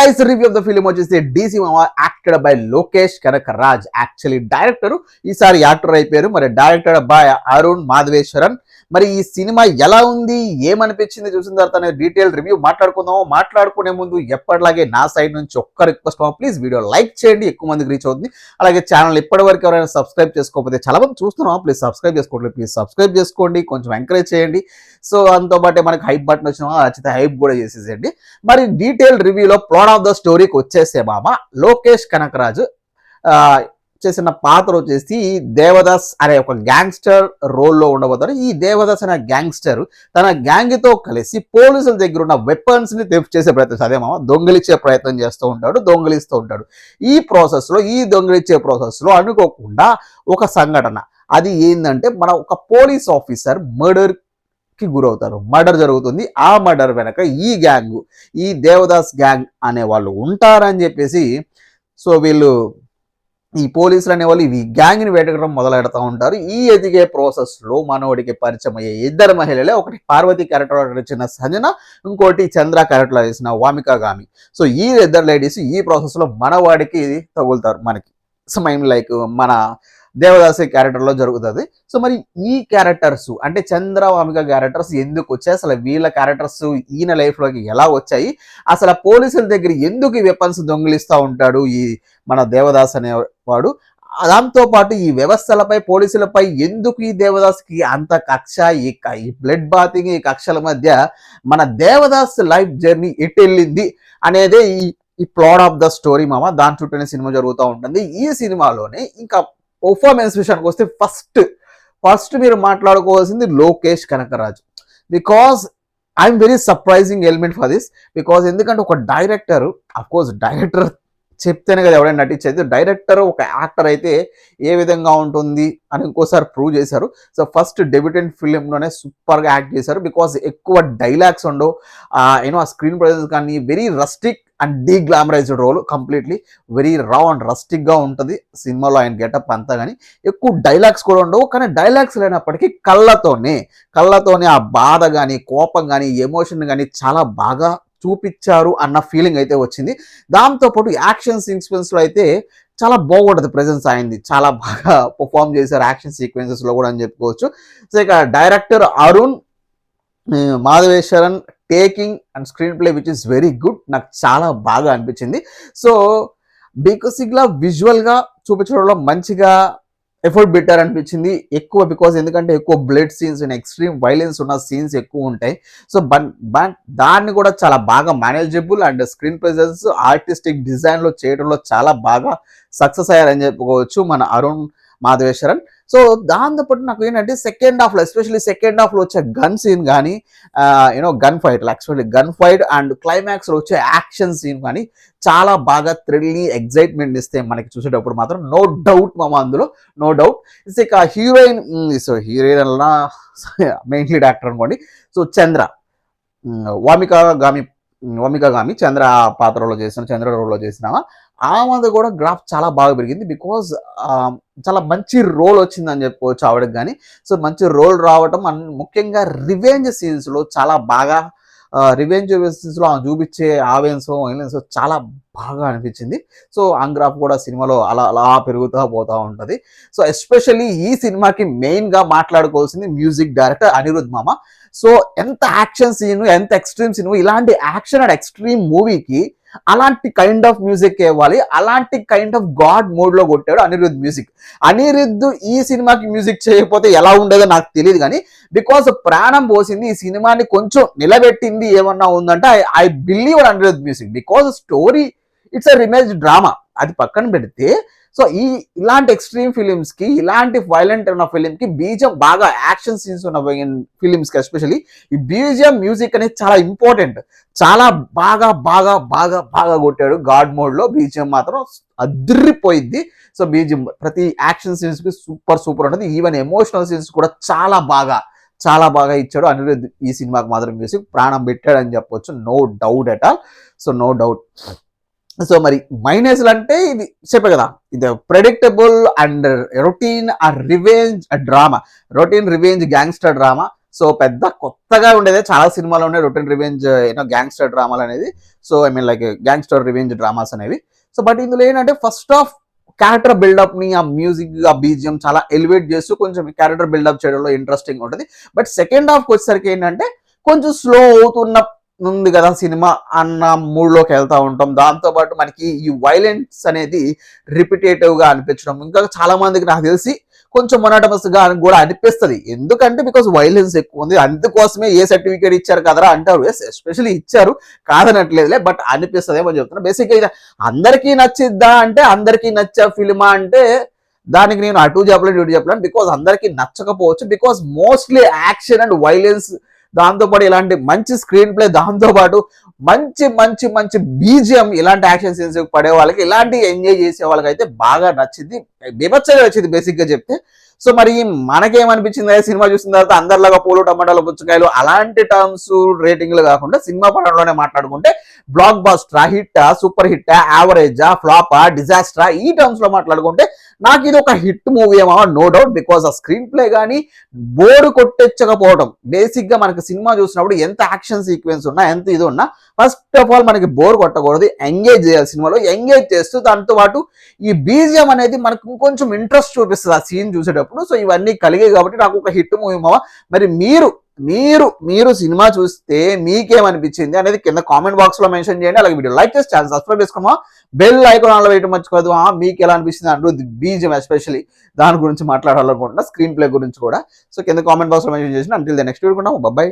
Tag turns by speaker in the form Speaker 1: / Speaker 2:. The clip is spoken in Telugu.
Speaker 1: Guys review of the film వచ్చేసి డీసీ మామ acted by Lokesh Kanagaraj. Actually director ఈసారి యాక్టర్ అయిపోయారు. మరి డైరెక్టర్ బై అరుణ్ మాధవేశ్వరన్. మరి ఈ సినిమా ఎలా ఉంది, ఏమనిపించింది చూసిన తర్వాత డీటెయిల్ రివ్యూ మాట్లాడుకుందాము. మాట్లాడుకునే ముందు ఎప్పటిలాగే నా సైడ్ నుంచి ఒక్క రిక్వెస్ట్, ప్లీజ్ వీడియో లైక్ చేయండి, ఎక్కువ మందికి రీచ్ అవుతుంది. అలాగే ఛానల్ ఇప్పటి వరకు ఎవరైనా సబ్స్క్రైబ్ చేసుకోకపోతే చాలా మంది చూస్తున్నాం, ప్లీజ్ సబ్స్క్రైబ్ చేసుకోండి, ప్లీజ్ సబ్స్క్రైబ్ చేసుకోండి, కొంచెం ఎంకరేజ్ చేయండి. సో అంతో పాటే మనకి హైప్ బటన్ వచ్చినా నచ్చితే హైప్ కూడా చేసేసేయండి. మరి డీటెయిల్ రివ్యూలో ప్లాట్ ఆఫ్ ద స్టోరీకి వచ్చేసే మామ, లోకేష్ కనకరాజు చేసిన పాత్ర వచ్చేసి దేవదాస్ అనే ఒక గ్యాంగ్స్టర్ రోల్లో ఉండబోతారు. ఈ దేవదాస్ అనే గ్యాంగ్స్టర్ తన గ్యాంగ్తో కలిసి పోలీసుల దగ్గర ఉన్న వెపన్స్ ని థెఫ్ట్ చేసే ప్రయత్నం, అదే మామ దొంగిలించే ప్రయత్నం చేస్తూ ఉంటాడు, దొంగిలిస్తూ ఉంటాడు. ఈ దొంగిలించే ప్రాసెస్ లో అనుకోకుండా ఒక సంఘటన, అది ఏంటంటే మన ఒక పోలీస్ ఆఫీసర్ మర్డర్ కి గురవుతారు. మర్డర్ జరుగుతుంది. ఆ మర్డర్ వెనక ఈ దేవదాస్ గ్యాంగ్ అనే వాళ్ళు ఉంటారని చెప్పేసి, సో వీళ్ళు ఈ పోలీసులు అనేవాళ్ళు ఈ గ్యాంగ్ని వేటకడం మొదలెడతా ఉంటారు. ఈ ఎదిగే ప్రాసెస్ లో మనవాడికి పరిచయం అయ్యే ఇద్దరు మహిళలే, ఒకటి పార్వతి క్యారెక్టర్ వచ్చిన సంజన, ఇంకోటి చంద్ర క్యారెక్టర్ వేసిన వామికా గామి. సో ఈ ఇద్దరు లేడీస్ ఈ ప్రాసెస్ లో మనవాడికి తగులుతారు. మనకి సో లైక్ మన దేవదాసి క్యారెక్టర్లో జరుగుతుంది. సో మరి ఈ క్యారెక్టర్స్ అంటే చంద్ర వామిక క్యారెక్టర్స్ ఎందుకు వచ్చాయి, అసలు వీళ్ళ క్యారెక్టర్స్ ఈయన లైఫ్లోకి ఎలా వచ్చాయి, అసలు పోలీసుల దగ్గర ఎందుకు ఈ వెపన్స్ దొంగిలిస్తూ ఉంటాడు ఈ మన దేవదాస్ అనేవాడు, దాంతోపాటు ఈ వ్యవస్థలపై పోలీసులపై ఎందుకు ఈ దేవదాస్కి అంత కక్ష, ఈ బ్లడ్ బాతింగ్, ఈ కక్షల మధ్య మన దేవదాస్ లైఫ్ జర్నీ ఎటు వెళ్ళింది అనేదే ఈ ప్లాట్ ఆఫ్ ద స్టోరీ మామ. దాని చుట్టూనే సినిమా జరుగుతూ ఉంటుంది. ఈ సినిమాలోనే ఇంకా పర్ఫార్మెన్స్ విషయానికి వస్తే ఫస్ట్ మీరు మాట్లాడుకోవాల్సింది Lokesh Kanagaraj. Because I'm very surprising element for this. Because ఎందుకంటే ఒక డైరెక్టర్, అఫ్ కోర్స్ డైరెక్టర్ చెప్తేనే కదా ఎవరైనా నటించేది. డైరెక్టర్ ఒక యాక్టర్ అయితే ఏ విధంగా ఉంటుంది అని ఇంకోసారి ప్రూవ్ చేశారు. సో ఫస్ట్ డెబ్యూటెంట్ ఫిలింలోనే సూపర్గా యాక్ట్ చేశారు. బికాస్ ఎక్కువ డైలాగ్స్ ఉండవు, ఆ స్క్రీన్ ప్రెజెన్స్ కానీ very rustic and deglamorised role, completely very raw and రస్టిక్గా ఉంటుంది సినిమాలో ఆయన గెటప్ అంతా. కానీ ఎక్కువ డైలాగ్స్ కూడా ఉండవు. కానీ డైలాగ్స్ లేనప్పటికీ కళ్ళతోనే ఆ బాధ కానీ, కోపం కానీ, ఎమోషన్ కానీ చాలా బాగా చూపించారు అన్న ఫీలింగ్ అయితే వచ్చింది. దాంతోపాటు యాక్షన్ సీక్వెన్స్లో అయితే చాలా బాగుంటుంది ప్రెజెన్స్ అయింది, చాలా బాగా పర్ఫామ్ చేశారు యాక్షన్ సీక్వెన్సెస్లో కూడా అని చెప్పుకోవచ్చు. సో ఇక director Arun Madhaveswaran taking and screenplay which is very good, నాకు చాలా బాగా అనిపించింది. సో బేసిక్గా విజువల్గా చూపించడంలో మంచిగా ఎఫర్ట్ పెట్టారు అనిపించింది ఎక్కువ. బికాజ్ ఎందుకంటే ఎక్కువ blood scenes and extreme violence ఉన్న సీన్స్ ఎక్కువ ఉంటాయి. సో దాన్ని కూడా చాలా బాగా manageable and screen presence artistic డిజైన్లో చేయడంలో చాలా బాగా సక్సెస్ అయ్యారని చెప్పుకోవచ్చు మన అరుణ్ మాధవేశ్వరన్. సో దాంతోపాటు నాకు ఏంటంటే సెకండ్ హాఫ్లో, ఎస్పెషల్లీ సెకండ్ హాఫ్లో వచ్చే గన్ సీన్ కానీ, గన్ ఫైట్ అండ్ క్లైమాక్స్లో వచ్చే యాక్షన్ సీన్ కానీ చాలా బాగా థ్రిల్ని ఎగ్జైట్మెంట్ ఇస్తే మనకి చూసేటప్పుడు మాత్రం నో డౌట్ మామ, అందులో నో డౌట్. ఇక హీరోయిన్ అలా మెయిన్ లీడ్ యాక్టర్ అనుకోండి. సో వామికా గామి చంద్ర రోల్లో చేసిన ఆమెది కూడా గ్రాఫ్ చాలా బాగా పెరిగింది. బికాజ్ చాలా మంచి రోల్ వచ్చిందని చెప్పుకోవచ్చు ఆవిడకి. కానీ సో మంచి రోల్ రావటం ముఖ్యంగా రివెంజ్ సీన్స్లో చాలా బాగా, రివెంజ్ సీన్స్లో ఆమె చూపించే వైలెన్స్ చాలా బాగా అనిపించింది. సో అంగ్రాఫ్ కూడా సినిమాలో అలా పెరుగుతూ పోతూ ఉంటుంది. సో ఎస్పెషల్లీ ఈ సినిమాకి మెయిన్గా మాట్లాడుకోవాల్సింది మ్యూజిక్ డైరెక్టర్ అనిరుద్ మామ. సో ఎంత యాక్షన్ సీన్, ఎంత ఎక్స్ట్రీమ్ సీన్, ఇలాంటి యాక్షన్ అండ్ ఎక్స్ట్రీమ్ మూవీకి అలాంటి కైండ్ ఆఫ్ మ్యూజిక్ ఇవ్వాలి, అలాంటి కైండ్ ఆఫ్ గాడ్ మోడ్ లో కొట్టాడు అనిరుద్ మ్యూజిక్. అనిరుద్ ఈ సినిమాకి మ్యూజిక్ చేయకపోతే ఎలా ఉండేదో నాకు తెలియదు. కానీ బికాస్ ప్రాణం పోసింది, ఈ సినిమాని కొంచెం నిలబెట్టింది ఏమన్నా ఉందంటే I believe Anirudh music. Because story it's a revenge drama, అది పక్కన పెడితే సో ఇలాంటి ఎక్స్ట్రీమ్ ఫిలిమ్స్ కి, ఇలాంటి వైలెంట్ ఉన్న ఫిలిం కి బీజియం బాగా, యాక్షన్ సీన్స్ ఉన్న ఫిలిమ్స్ కి ఎస్పెషల్లీ ఈ బీజియం మ్యూజిక్ అనేది చాలా ఇంపార్టెంట్. చాలా బాగా బాగా బాగా బాగా కొట్టాడు గాడ్ మోడ్ లో. బీజియం మాత్రం అదిరిపోయింది. సో బీజియం ప్రతి యాక్షన్ సీన్స్ కి సూపర్ ఉంటుంది. ఈవెన్ ఎమోషనల్ సీన్స్ కూడా చాలా బాగా ఇచ్చాడు అనిరుద్. ఈ సినిమాకి మాత్రం మ్యూజిక్ ప్రాణం పెట్టాడు అని చెప్పొచ్చు, no doubt at all. So no doubt. So మరి మైనస్లు అంటే ఇది చెప్పే కదా, ఇది predictable and routine revenge drama, gangster drama. So పెద్ద కొత్తగా ఉండేది, చాలా సినిమాలు ఉన్నాయి రొటీన్ రివెంజ్ గ్యాంగ్స్టర్ డ్రామాలు అనేది. So I mean like gangster revenge dramas అనేవి. సో బట్ ఇందులో ఏంటంటే ఫస్ట్ ఆఫ్ క్యారెక్టర్ బిల్డప్ ని, ఆ మ్యూజిక్, ఆ బీజియం చాలా ఎలివేట్ చేస్తూ కొంచెం క్యారెక్టర్ బిల్డప్ చేయడంలో ఇంట్రెస్టింగ్ ఉంటుంది. బట్ సెకండ్ హాఫ్ వచ్చేసరికి ఏంటంటే కొంచెం స్లో అవుతున్న ఉంది కదా సినిమా అన్న మూడ్లోకి వెళ్తూ ఉంటాం. దాంతోపాటు మనకి ఈ వైలెన్స్ అనేది రిపిటేటివ్ గా అనిపించడం, ఇంకా చాలా మందికి నాకు తెలిసి కొంచెం మొనోటమస్ గా కూడా అనిపిస్తుంది. ఎందుకంటే బికాస్ వైలెన్స్ ఎక్కువ ఉంది, అందుకోసమే ఏ సర్టిఫికేట్ ఇచ్చారు కదరా అంటారు. ఎస్పెషల్లీ ఇచ్చారు, కాదనట్లేదులే, బట్ అనిపిస్తుంది ఏమో చెప్తున్నా. బేసిక్గా అందరికీ నచ్చిద్దా అంటే అందరికీ నచ్చే ఫిల్మా అంటే దానికి నేను అటు చెప్పలేను ఇటు చెప్పలేను. బికాస్ అందరికీ నచ్చకపోవచ్చు, because mostly action and violence, దాంతోపాటు ఇలాంటి మంచి స్క్రీన్ ప్లే, దాంతోపాటు మంచి మంచి మంచి బీజిఎం, ఇలాంటి యాక్షన్ సీన్స్ పడే వాళ్ళకి, ఇలాంటి ఎంజాయ్ చేసే వాళ్ళకి అయితే బాగా నచ్చింది, బీభత్సంగా నచ్చింది బేసిక్ గా చెప్తే. సో మరి మనకేమనిపించింది సినిమా చూసిన తర్వాత, అందరిలాగా పూలు టమాటాలు పుచ్చకాయలు అలాంటి టర్మ్స్ రేటింగ్లు కాకుండా సినిమా పడంలోనే మాట్లాడుకుంటే బ్లాక్ బాస్టరా, హిట్టా, సూపర్ హిట్టా, యావరేజా, ఫ్లాపా, డిజాస్టరా, ఈ టర్మ్స్ లో మాట్లాడుకుంటే నాకు ఇది ఒక హిట్ మూవీ ఏమో నో డౌట్. బికాస్ ఆ స్క్రీన్ ప్లే కానీ బోర్డు కొట్టెచ్చకపోవడం. బేసిక్ గా మనకి సినిమా చూసినప్పుడు ఎంత యాక్షన్ సీక్వెన్స్ ఉన్నా, ఎంత ఇది ఉన్నా, ఫస్ట్ ఆఫ్ ఆల్ మనకి బోర్ కొట్టకూడదు, ఎంగేజ్ చేయాలి సినిమాలో. ఎంగేజ్ చేస్తూ దాంతో పాటు ఈ బీజిఎం అనేది మనకు ఇంకొంచెం ఇంట్రెస్ట్ చూపిస్తుంది ఆ సీన్ చూసేటప్పుడు. సో ఇవన్నీ కలిగాయి కాబట్టి నాకు ఒక హిట్ మూవీ మావా. మరి మీరు మీరు మీరు సినిమా చూస్తే మీకేమనిపించింది అనేది కింద కామెంట్ బాక్స్ లో మెన్షన్ చేయండి. అలాగే వీడియో లైక్ చేసి ఛానల్ సబ్స్క్రైబ్ చేసుకోమా, బెల్ ఐకాన్ ఆన్లో వేయడం మర్చిపోదు. మీకు ఎలా అనిపిస్తుంది అంటూ బీజిఎం ఎస్పెషల్లీ దాని గురించి మాట్లాడాలనుకుంటున్నా, స్క్రీన్ ప్లే గురించి కూడా. సో కింద కామెంట్ బాక్స్ లో మెన్షన్ చేసిన. Until the next video, bye.